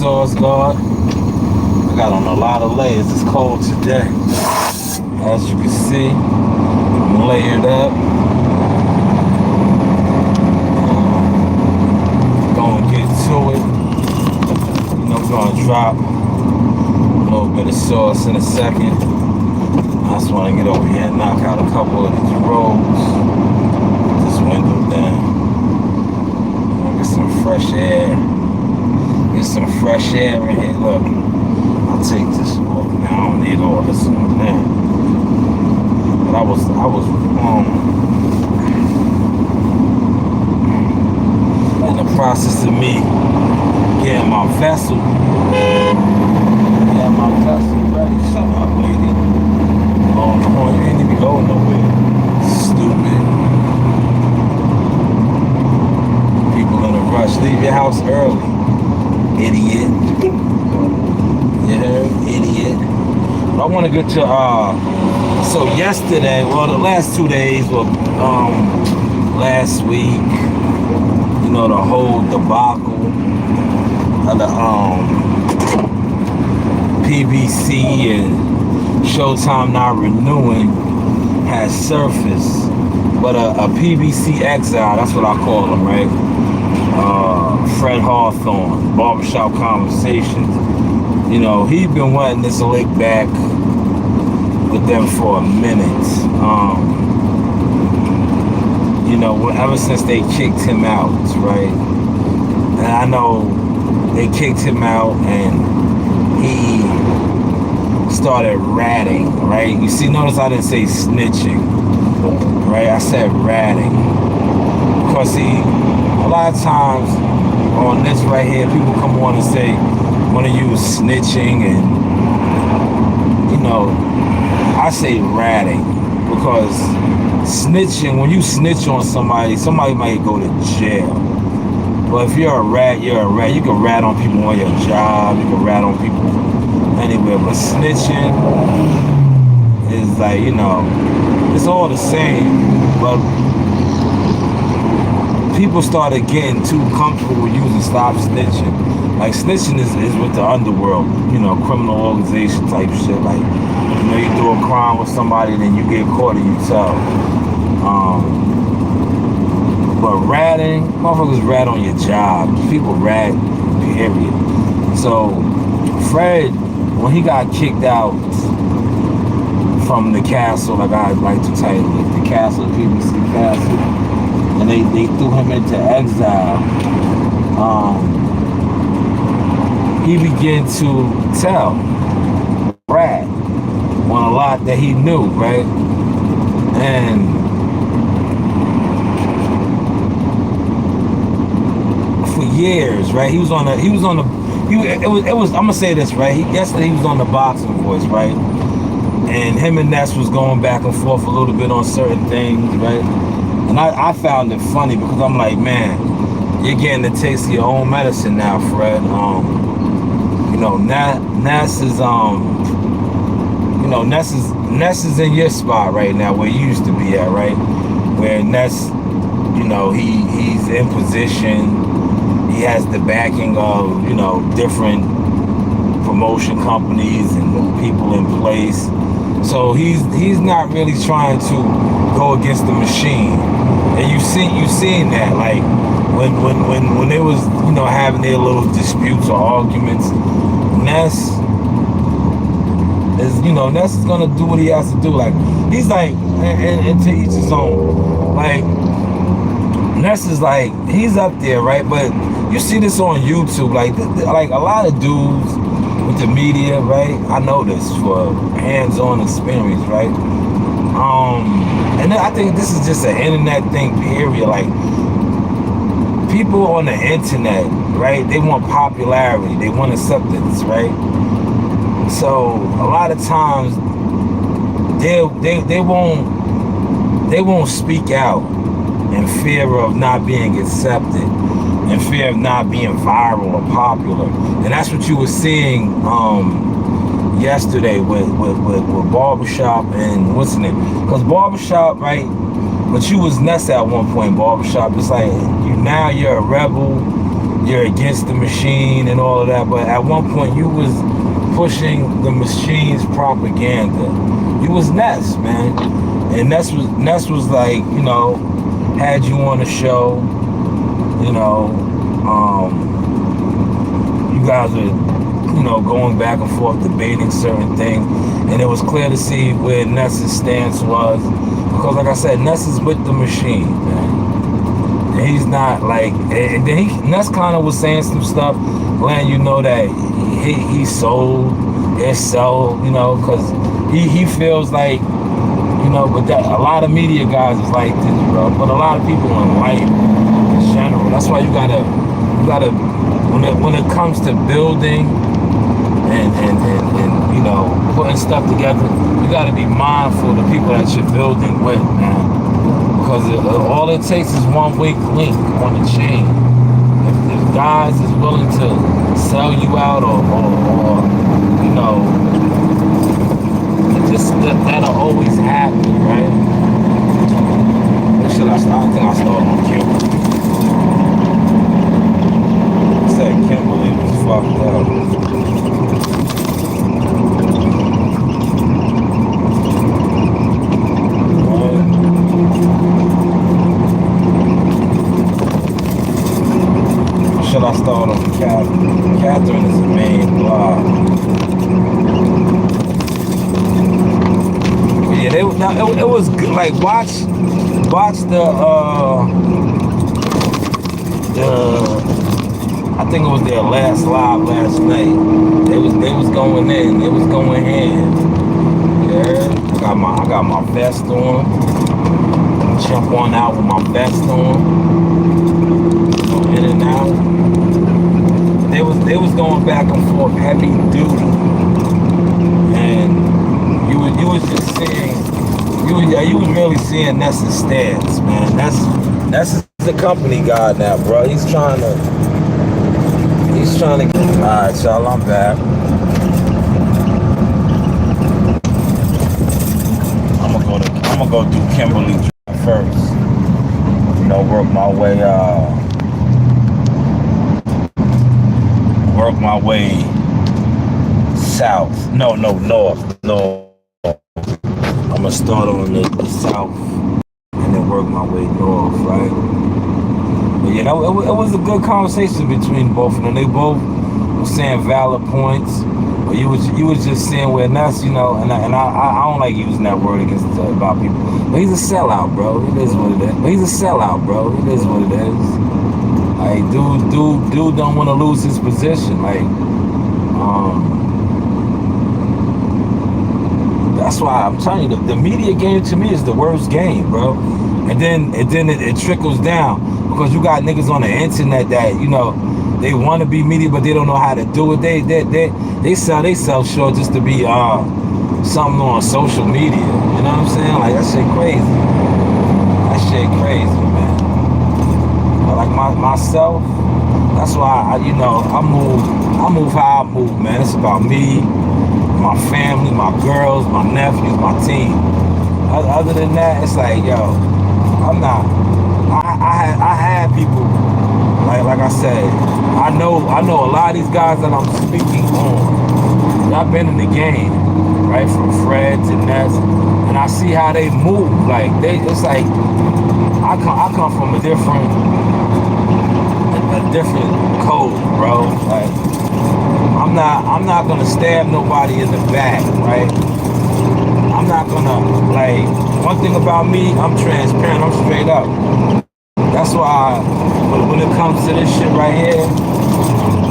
sauce guard. I got on a lot of layers. It's cold today. As you can see, I'm layered up. Gonna get to it. You know, we're gonna drop a little bit of sauce in a second. I just want to get over here and knock out a couple of these rolls. This window down. Get some fresh air. Get some fresh air in here. Look, I'll take this off now. I don't need all this on there. But I was in the process of me getting my vessel. Getting my vessel ready. Shut up, lady. Oh, no, you ain't even going nowhere. Stupid. People in a rush. Leave your house early. Idiot. You heard? Idiot. But I want to get to, so yesterday, well, the last 2 days, well, last week, you know, the whole debacle of the, PBC and Showtime not renewing has surfaced, but a PBC exile, that's what I call him, right? Fred Hawthorne, Barbershop Conversations. You know, he's been wanting this lick back with them for a minute. You know, ever since they kicked him out, right? And I know they kicked him out and he started ratting, right? You see, notice I didn't say snitching, right? I said ratting. Because see, a lot of times on this right here, people come on and say, want to use snitching, and, you know, I say ratting. Because snitching, when you snitch on somebody, somebody might go to jail. But if you're a rat, you're a rat. You can rat on people on your job, you can rat on people anywhere, but snitching is like, you know, it's all the same, but people started getting too comfortable with using stop snitching. Like, snitching is with the underworld, you know, criminal organization type shit. Like, you know, you do a crime with somebody, then you get caught and you tell. But ratting, motherfuckers rat on your job. People rat, period. So Fred, when he got kicked out from the castle, like I like to title it, the castle, PBC castle, and they threw him into exile, he began to tell, rat on a lot that he knew, right? And for years, right? I'm gonna say this, right? Yesterday he was on the Boxing Voice, right? And him and Ness was going back and forth a little bit on certain things, right? And I found it funny because I'm like, man, you're getting the taste of your own medicine now, Fred. You know, Ness is you know, Ness is in your spot right now where you used to be at, right? Where Ness, you know, he's in position. He has the backing of, you know, different promotion companies and people in place. So he's not really trying to go against the machine. And you've seen that, like when they was, you know, having their little disputes or arguments, Ness is, you know, Ness is gonna do what he has to do. Like, he's like, and to each his own. Like, Ness is like, he's up there, right? But you see this on YouTube, like a lot of dudes with the media, right? I know this for hands-on experience, right? And I think this is just an internet thing, period. Like, people on the internet, right? They want popularity, they want acceptance, right? So a lot of times they won't speak out in fear of not being accepted, in fear of not being viral or popular. And that's what you were seeing yesterday with Barbershop and what's the name? Because Barbershop, right? But you was Ness at one point, Barbershop. It's like you're a rebel. you're against the machine and all of that, but at one point you was pushing the machine's propaganda. You was Ness, man. And Ness was like, you know, had you on the show, you know, you guys were, you know, going back and forth debating certain things, and it was clear to see where Ness's stance was, because like I said, Ness is with the machine, man. And he's not like, and then Ness kind of was saying some stuff, letting you know that he sold himself, you know, because he feels like, you know, but that a lot of media guys is like this, bro. But a lot of people in life in general. That's why you gotta when it comes to building and you know, putting stuff together, you gotta be mindful of the people that you're building with, man. Because all it takes is one weak link on the chain. If guys is willing to sell you out or you know, just that'll always happen, right? What should I start? I think I started on Kimberly. I said Kimberly was fucked up. Right? Or should I start on Catherine? Catherine is the main block. Yeah, it was good. Like watch the I think it was their last live last night. They was going in. They was going in. Yeah, I got my vest on. Jump on out with my vest on. Go in and out. They was going back and forth heavy duty, and you was just seeing, you was really seeing Ness's stance, man. Ness is the company guy now, bro. He's trying to get. All right, y'all, I'm back. I'm gonna go do Kimberly first. You know, work my way south. No, north. I'm gonna start on the south and then work my way north, right? But yeah, it was a good conversation between both of them. They both were saying valid points. But you was just saying where Ness, you know, and I don't like using that word against about people. But he's a sellout, bro. It is what it is. But he's a sellout, bro. It is what it is. Like dude don't want to lose his position. Like, that's why I'm telling you, the media game to me is the worst game, bro. And then it trickles down, because you got niggas on the internet that, you know, they want to be media, but they don't know how to do it. They sell themselves short just to be something on social media. You know what I'm saying? Like, that shit crazy. That shit crazy, man. But like myself, that's why I move how I move, man. It's about me, my family, my girls, my nephews, my team. Other than that, it's like, yo, I'm not. I had people, like I said, I know a lot of these guys that I'm speaking on. I've been in the game, right, from Fred to Ness, and I see how they move. Like it's like I come from a different code, bro. Like I'm not gonna stab nobody in the back, right? I'm not gonna, like, one thing about me, I'm transparent, I'm straight up. That's why when it comes to this shit right here,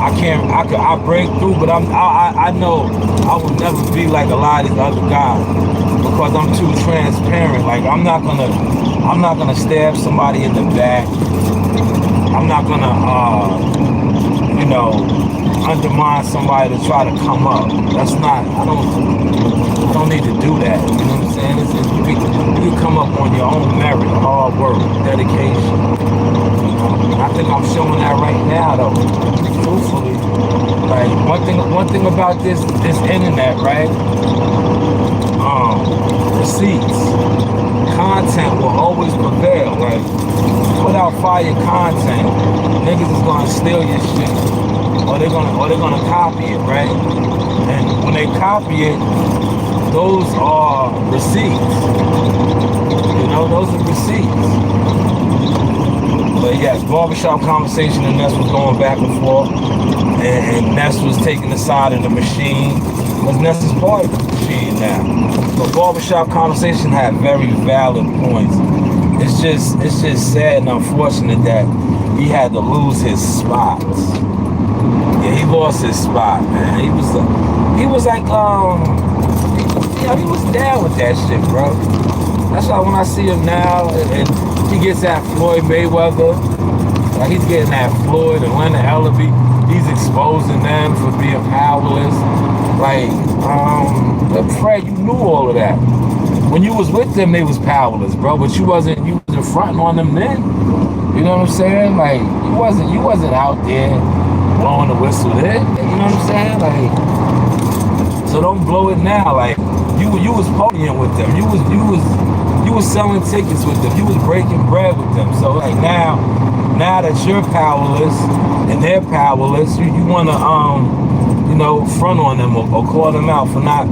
I break through, but I know I will never be like a lot of these other guys, because I'm too transparent. Like I'm not gonna stab somebody in the back. I'm not gonna you know, undermine somebody to try to come up. That's not, I don't need to do that. You know what I'm saying? You can come up on your own merit, hard work, dedication. I think I'm showing that right now, though. Truthfully, like one thing about this internet, right? Receipts, content will always prevail. Like, put out fire content, niggas is gonna steal your shit, or they're gonna copy it, right? And when they copy it, those are receipts. You know, those are receipts. But yes, barbershop conversation, and Ness was going back and forth, and Ness was taking the side of the machine, because Ness is part of the machine now. But barbershop conversation had very valid points. It's just sad and unfortunate that he had to lose his spots. Yeah, he lost his spot, man. He was like, he was down with that shit, bro. That's why when I see him now, and he gets at Floyd Mayweather, like he's getting at Floyd and Leonard Ellaby, he's exposing them for being powerless. Like, Fred, you knew all of that. When you was with them, they was powerless, bro. But you wasn't fronting on them then. You know what I'm saying? Like, you wasn't out there blowing the whistle then. You know what I'm saying? Like, so don't blow it now. Like, you was partying with them. You was selling tickets with them. You was breaking bread with them. So like now that you're powerless and they're powerless, you wanna front on them or call them out for not,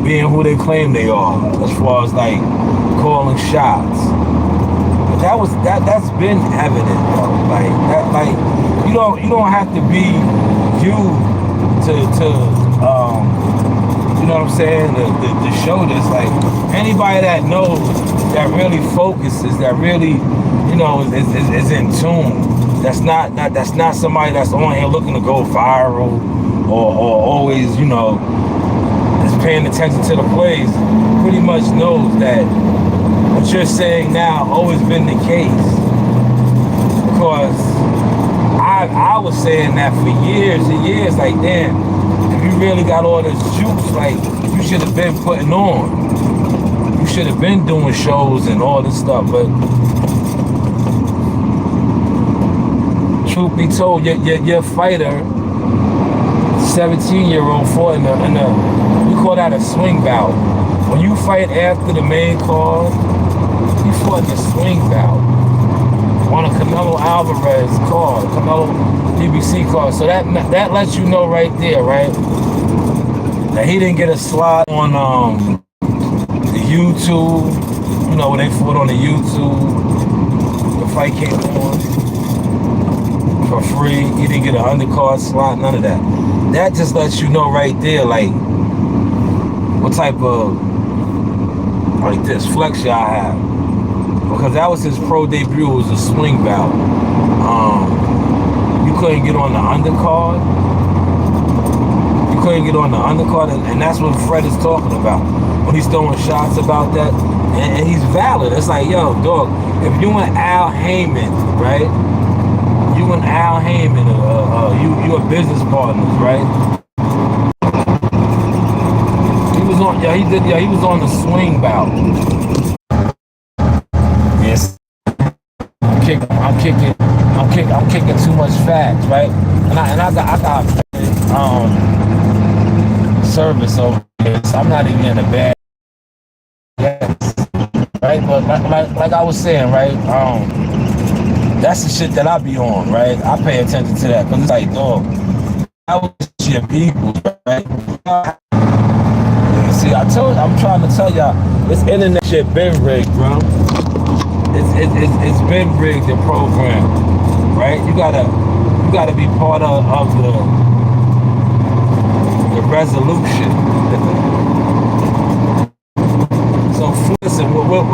being who they claim they are, as far as like calling shots. But that's been evident, bro. Like that, like you don't have to be you to you know what I'm saying, to show this. Like anybody that knows, that really focuses, that really, is in tune. That's not somebody that's on here looking to go viral or always, is paying attention to the plays. Pretty much knows that what you're saying now always been the case. Because I was saying that for years and years, like damn, if you really got all this juice, like you should have been putting on. You should have been doing shows and all this stuff. But truth be told, your fighter, 17-year-old, fought in a we call that a swing bout. When you fight after the main card, you fought in a swing bout on a Canelo Alvarez card, Canelo PBC card. So that lets you know right there, right, that he didn't get a slot on the YouTube, when they fought on the YouTube. The fight came on for free. He didn't get an undercard slot, none of that. That just lets you know right there, like, what type of, like, this flex y'all have. Because that was his pro debut, it was a swing bout. You couldn't get on the undercard. You couldn't get on the undercard, and that's what Fred is talking about. When he's throwing shots about that, and he's valid. It's like, yo, dog, if you and Al Haymon, right? You and Al Haymon, you are business partners, right? He was on the swing bout. Yes. I'm kicking too much facts, right? And I got service over here, so I'm not even in a bad right? But like I was saying, right? That's the shit that I be on, right? I pay attention to that because it's like, dog, that was your people, right? See, I'm trying to tell y'all, this internet shit been rigged, bro. It's been rigged and programmed, right? You gotta be part of the resolution. So listen, what